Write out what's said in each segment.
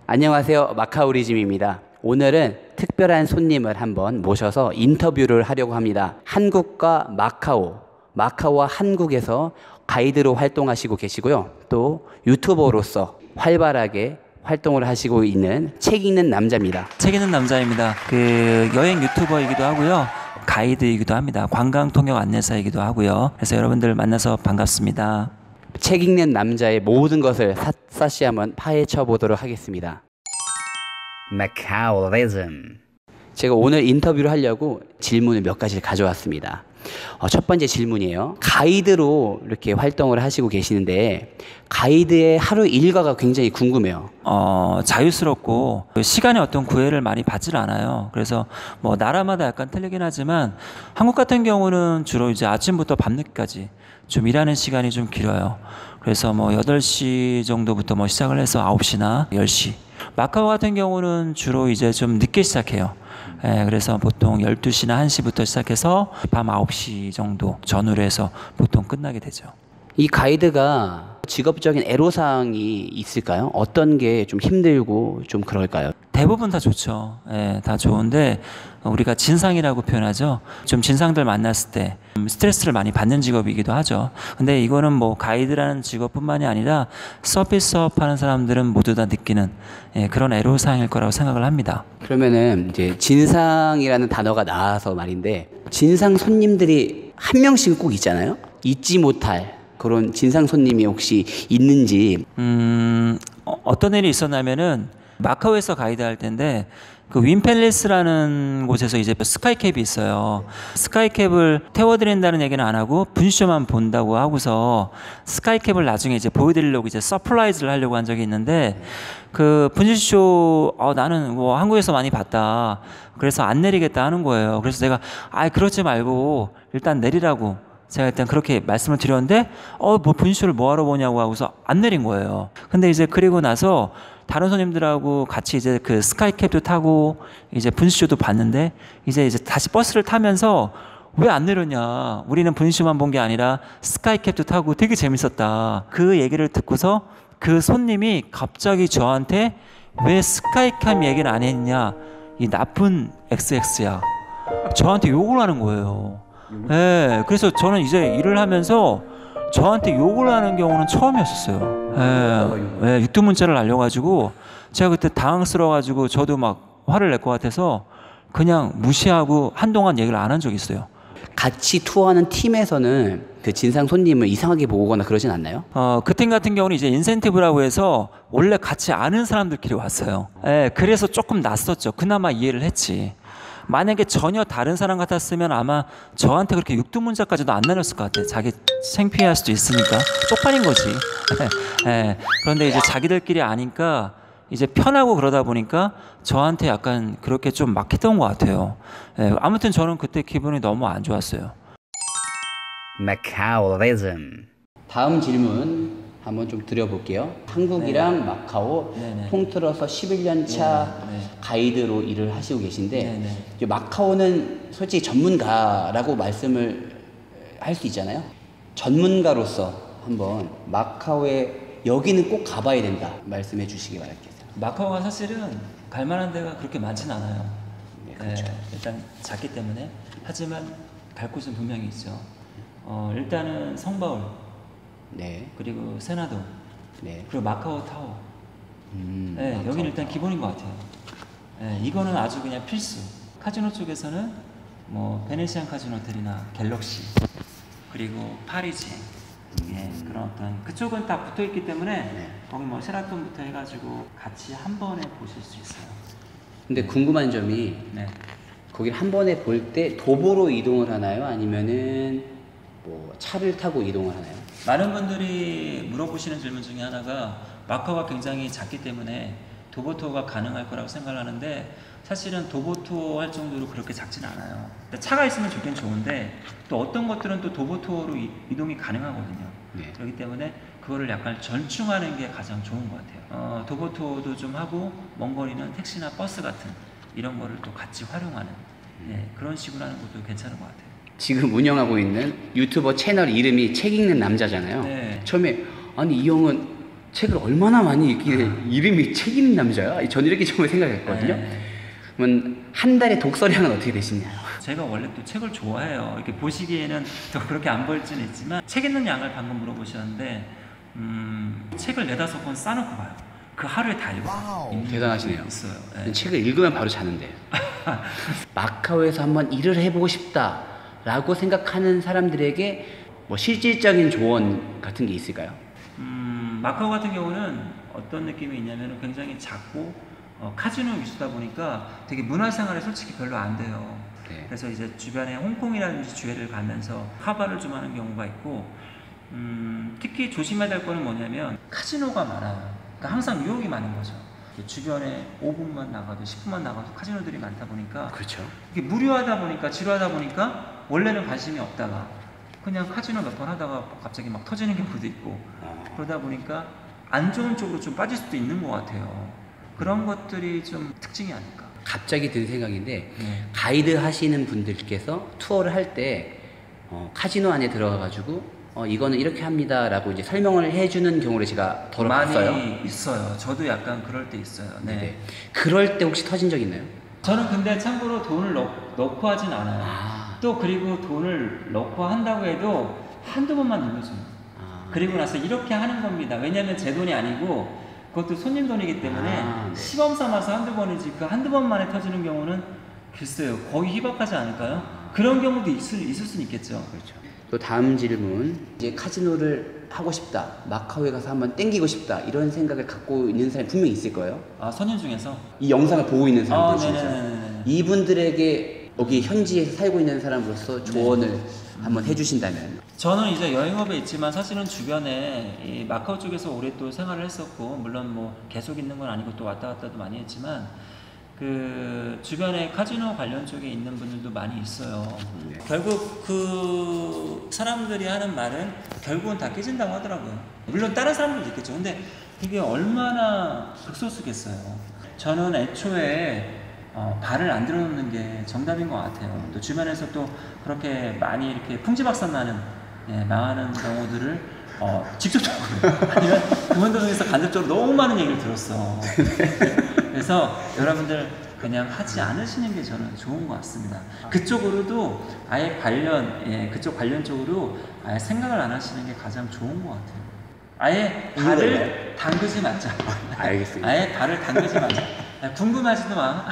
안녕하세요. 마카오리즘입니다. 오늘은 특별한 손님을 한번 모셔서 인터뷰를 하려고 합니다. 한국과 마카오, 마카오와 한국에서 가이드로 활동하시고 계시고요. 또 유튜버로서 활발하게 활동을 하시고 있는 책 읽는 남자입니다. 책 읽는 남자입니다. 그 여행 유튜버이기도 하고요. 가이드이기도 합니다. 관광 통역 안내사이기도 하고요. 그래서 여러분들 만나서 반갑습니다. 책 읽는 남자의 모든 것을 샅샅이 한번 파헤쳐 보도록 하겠습니다. 마카오리즘. 제가 오늘 인터뷰를 하려고 질문을 몇 가지를 가져왔습니다. 첫 번째 질문이에요. 가이드로 이렇게 활동을 하시고 계시는데 가이드의 하루 일과가 굉장히 궁금해요. 자유스럽고 시간에 어떤 구애를 많이 받질 않아요. 그래서 뭐 나라마다 약간 틀리긴 하지만 한국 같은 경우는 주로 이제 아침부터 밤늦게까지 좀 일하는 시간이 좀 길어요. 그래서 뭐 8시 정도부터 뭐 시작을 해서 9시나 10시. 마카오 같은 경우는 주로 이제 좀 늦게 시작해요. 그래서 보통 12시나 1시부터 시작해서 밤 9시 정도 전후로 해서 보통 끝나게 되죠. 이 가이드가 직업적인 애로사항이 있을까요? 어떤 게 좀 힘들고 좀 그럴까요? 대부분 다 좋죠. 다 좋은데 우리가 진상이라고 표현하죠. 좀 진상들 만났을 때 스트레스를 많이 받는 직업이기도 하죠. 근데 이거는 뭐 가이드라는 직업뿐만이 아니라 서비스업 하는 사람들은 모두 다 느끼는 그런 애로사항일 거라고 생각을 합니다. 그러면은 이제 진상이라는 단어가 나와서 말인데 진상 손님들이 한 명씩은 꼭 있잖아요. 잊지 못할 그런 진상 손님이 혹시 있는지. 어떤 일이 있었냐면은 마카오에서 가이드 할 텐데 그 윈팰리스라는 곳에서 이제 스카이캡이 있어요. 스카이캡을 태워드린다는 얘기는 안 하고 분쇼만 본다고 하고서 스카이캡을 나중에 이제 보여드리려고 이제 서프라이즈를 하려고 한 적이 있는데 그 분쇼 나는 뭐 한국에서 많이 봤다. 그래서 안 내리겠다 하는 거예요. 그래서 제가 그러지 말고 일단 내리라고 제가 일단 그렇게 말씀을 드렸는데 뭐 분쇼를 뭐하러 보냐고 하고서 안 내린 거예요. 근데 이제 그리고 나서 다른 손님들하고 같이 이제 그 스카이캡도 타고 이제 분쇼도 봤는데 이제 다시 버스를 타면서 왜 안 내렸냐. 우리는 분쇼만 본 게 아니라 스카이캡도 타고 되게 재밌었다. 그 얘기를 듣고서 그 손님이 갑자기 저한테 왜 스카이캡 얘기를 안 했냐. 이 나쁜 XX야. 저한테 욕을 하는 거예요. 그래서 저는 이제 일을 하면서 저한테 욕을 하는 경우는 처음이었어요. 육두문자를 날려가지고 제가 그때 당황스러워가지고 저도 막 화를 낼 것 같아서 그냥 무시하고 한동안 얘기를 안 한 적이 있어요. 같이 투어하는 팀에서는 그 진상 손님을 이상하게 보거나 그러진 않나요? 그 팀 같은 경우는 이제 인센티브라고 해서 원래 같이 아는 사람들끼리 왔어요. 그래서 조금 낯섰죠. 그나마 이해를 했지. 만약에 전혀 다른 사람 같았으면 아마 저한테 그렇게 육두문자까지도 안 나눴을 것 같아요. 자기 창피할 수도 있으니까 쪽팔린 거지. 그런데 이제 자기들끼리 아니까 이제 편하고 그러다 보니까 저한테 약간 그렇게 좀 막혔던 것 같아요. 아무튼 저는 그때 기분이 너무 안 좋았어요. 마카오리즘. 다음 질문 한번 좀 드려볼게요. 한국이랑 마카오 통틀어서 11년 차 가이드로 일을 하시고 계신데 이제 마카오는 솔직히 전문가라고 말씀을 할 수 있잖아요. 전문가로서 한번 마카오에 여기는 꼭 가봐야 된다 말씀해 주시기 바랄게요. 마카오가 사실은 갈 만한 데가 그렇게 많진 않아요. 그렇죠. 일단 작기 때문에. 하지만 갈 곳은 분명히 있죠. 일단은 성바울, 그리고 세나도, 그리고 마카오 타워. 여기는 일단 기본인 것 같아요. 이거는 아주 그냥 필수. 카지노 쪽에서는 뭐 베네시안 카지노 호텔이나 갤럭시, 그리고 파리지, 그런 어떤 그쪽은 다 붙어 있기 때문에 거기 뭐 셰라톤부터 해가지고 같이 한 번에 보실 수 있어요. 근데 궁금한 점이 거기를 한 번에 볼 때 도보로 이동을 하나요? 아니면은 뭐 차를 타고 이동을 하나요? 많은 분들이 물어보시는 질문 중에 하나가 마카오가 굉장히 작기 때문에 도보 투어가 가능할 거라고 생각을 하는데 사실은 도보 투어 할 정도로 그렇게 작지는 않아요. 차가 있으면 좋긴 좋은데 또 어떤 것들은 또 도보 투어로 이동이 가능하거든요. 그렇기 때문에 그거를 약간 전충하는 게 가장 좋은 것 같아요. 도보 투어도 좀 하고 먼 거리는 택시나 버스 같은 이런 거를 또 같이 활용하는 그런 식으로 하는 것도 괜찮은 것 같아요. 지금 운영하고 있는 유튜버 채널 이름이 책 읽는 남자잖아요. 처음에 아니 이 형은 책을 얼마나 많이 읽기에 이름이 책 읽는 남자야? 전 이렇게 처음에 생각했거든요. 그러면 한 달에 독서량은 어떻게 되시나요? 제가 원래 또 책을 좋아해요. 이렇게 보시기에는 또 그렇게 안 보일 수는 있지만 책 읽는 양을 방금 물어보셨는데 책을 4-5권 싸놓고 봐요. 그 하루에 다 읽어요. 대단하시네요. 있어요. 네. 책을 읽으면 바로 자는데. 마카오에서 한번 일을 해보고 싶다라고 생각하는 사람들에게 뭐 실질적인 조언 같은 게 있을까요? 마카오 같은 경우는 어떤 느낌이 있냐면 굉장히 작고 카지노 위주다 보니까 되게 문화생활에 솔직히 별로 안 돼요. 네. 그래서 이제 주변에 홍콩이라든지 주회를 가면서 카바를 좀 하는 경우가 있고 특히 조심해야 될 거는 뭐냐면 카지노가 많아요. 그러니까 항상 유혹이 많은 거죠. 주변에 5분만 나가도 10분만 나가도 카지노들이 많다 보니까 그렇죠. 이게 무료하다 보니까 지루하다 보니까 원래는 관심이 없다가 그냥 카지노 몇 번 하다가 갑자기 막 터지는 경우도 있고 그러다 보니까 안 좋은 쪽으로 좀 빠질 수도 있는 것 같아요. 그런 것들이 좀 특징이 아닐까. 갑자기 든 생각인데 가이드 하시는 분들께서 투어를 할 때 카지노 안에 들어가가지고 이거는 이렇게 합니다라고 이제 설명을 해주는 경우를 제가 덜어 봤어요. 많이 있어요. 저도 약간 그럴 때 있어요. 네. 네. 그럴 때 혹시 터진 적 있나요? 저는 근데 참고로 돈을 넣고 하진 않아요. 또 그리고 돈을 넣고 한다고 해도 한두 번만 눌러줘요. 그리고 나서 이렇게 하는 겁니다. 왜냐면 제 돈이 아니고 그것도 손님 돈이기 때문에 네. 시범 삼아서 한두 번이지 그 한두 번만에 터지는 경우는 글쎄요. 거의 희박하지 않을까요? 그런 경우도 있을 수는 있겠죠. 그렇죠. 또 다음 질문. 이제 카지노를 하고 싶다. 마카오에 가서 한번 땡기고 싶다. 이런 생각을 갖고 있는 사람이 분명히 있을 거예요. 손님 중에서? 이 영상을 보고 있는 사람들 중에서. 네네네네. 이분들에게 여기 현지에서 살고 있는 사람으로서 조언을 한번 해주신다면? 저는 이제 여행업에 있지만 사실은 주변에 이 마카오 쪽에서 오래 또 생활을 했었고 물론 뭐 계속 있는 건 아니고 또 왔다 갔다도 많이 했지만 그 주변에 카지노 관련 쪽에 있는 분들도 많이 있어요. 결국 그 사람들이 하는 말은 결국은 다 깨진다고 하더라고요. 물론 다른 사람들도 있겠죠. 근데 그게 얼마나 극소수겠어요. 저는 애초에 발을 안 들어놓는 게 정답인 것 같아요. 또 주변에서 또 그렇게 많이 이렇게 풍지박산나는 망하는 경우들을 직접적으로 아니면 그분들 중에서 간접적으로 너무 많은 얘기를 들었어. 그래서 여러분들 그냥 하지 않으시는 게 저는 좋은 것 같습니다. 그쪽으로도 아예 그쪽 관련 쪽으로 아예 생각을 안 하시는 게 가장 좋은 것 같아요. 아예 발을 담그지 말자. 알겠습니다. 아예 발을 담그지 말자. 궁금하지도 마.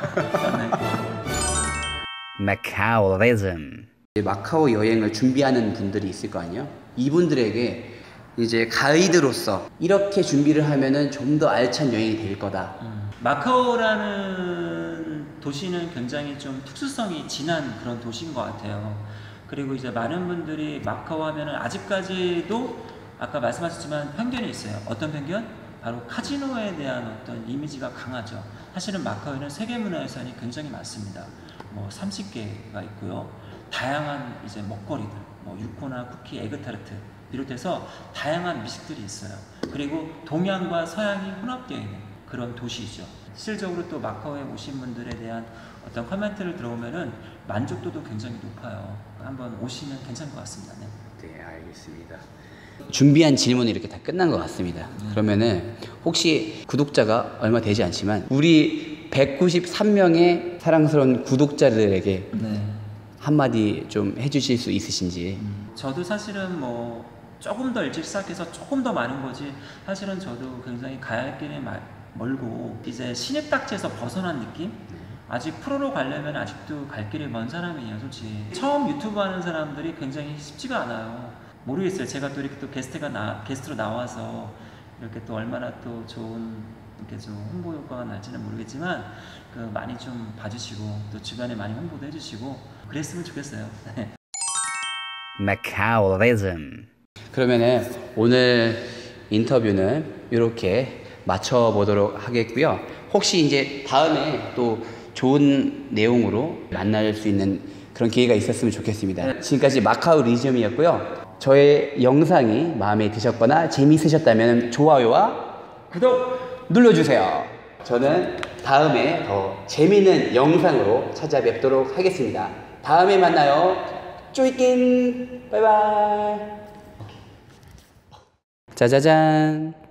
마카오리즘. 마카오 여행을 준비하는 분들이 있을 거 아니에요? 이분들에게 이제 가이드로서 이렇게 준비를 하면은 좀 더 알찬 여행이 될 거다. 마카오라는 도시는 굉장히 좀 특수성이 진한 그런 도시인 것 같아요. 그리고 이제 많은 분들이 마카오 하면은 아직까지도 아까 말씀하셨지만 편견이 있어요. 어떤 편견? 바로 카지노에 대한 어떤 이미지가 강하죠. 사실은 마카오에는 세계문화유산이 굉장히 많습니다. 뭐 30개가 있고요. 다양한 이제 먹거리들, 뭐 유코나 쿠키, 에그타르트 비롯해서 다양한 미식들이 있어요. 그리고 동양과 서양이 혼합되어 있는 그런 도시이죠. 실질적으로 또 마카오에 오신 분들에 대한 어떤 코멘트를 들어보면은 만족도도 굉장히 높아요. 한번 오시면 괜찮을 것 같습니다. 네, 알겠습니다. 준비한 질문이 이렇게 다 끝난 것 같습니다. 그러면은 혹시 구독자가 얼마 되지 않지만 우리 193명의 사랑스러운 구독자들에게 한마디 좀 해주실 수 있으신지. 저도 사실은 뭐 조금 더 일찍 시작해서 조금 더 많은 거지 사실은 저도 굉장히 가야 할 길이 멀고 이제 신입딱지에서 벗어난 느낌? 아직 프로로 가려면 아직도 갈 길이 먼 사람이에요, 솔직히. 처음 유튜브 하는 사람들이 굉장히 쉽지가 않아요. 모르겠어요. 제가 또 이렇게 또 게스트로 나와서 이렇게 또 얼마나 또 좋은 이렇게 좀 홍보 효과가 날지는 모르겠지만 그 많이 좀 봐주시고 또 주변에 많이 홍보도 해주시고 그랬으면 좋겠어요. 마카오리즘. 그러면은 오늘 인터뷰는 이렇게 마쳐보도록 하겠고요. 혹시 이제 다음에 또 좋은 내용으로 만날 수 있는 그런 기회가 있었으면 좋겠습니다. 지금까지 마카오리즘이었고요. 저의 영상이 마음에 드셨거나 재미있으셨다면 좋아요와 구독 눌러주세요. 저는 다음에 더 재미있는 영상으로 찾아뵙도록 하겠습니다. 다음에 만나요. 쪼이낀 바이바이. 짜자잔.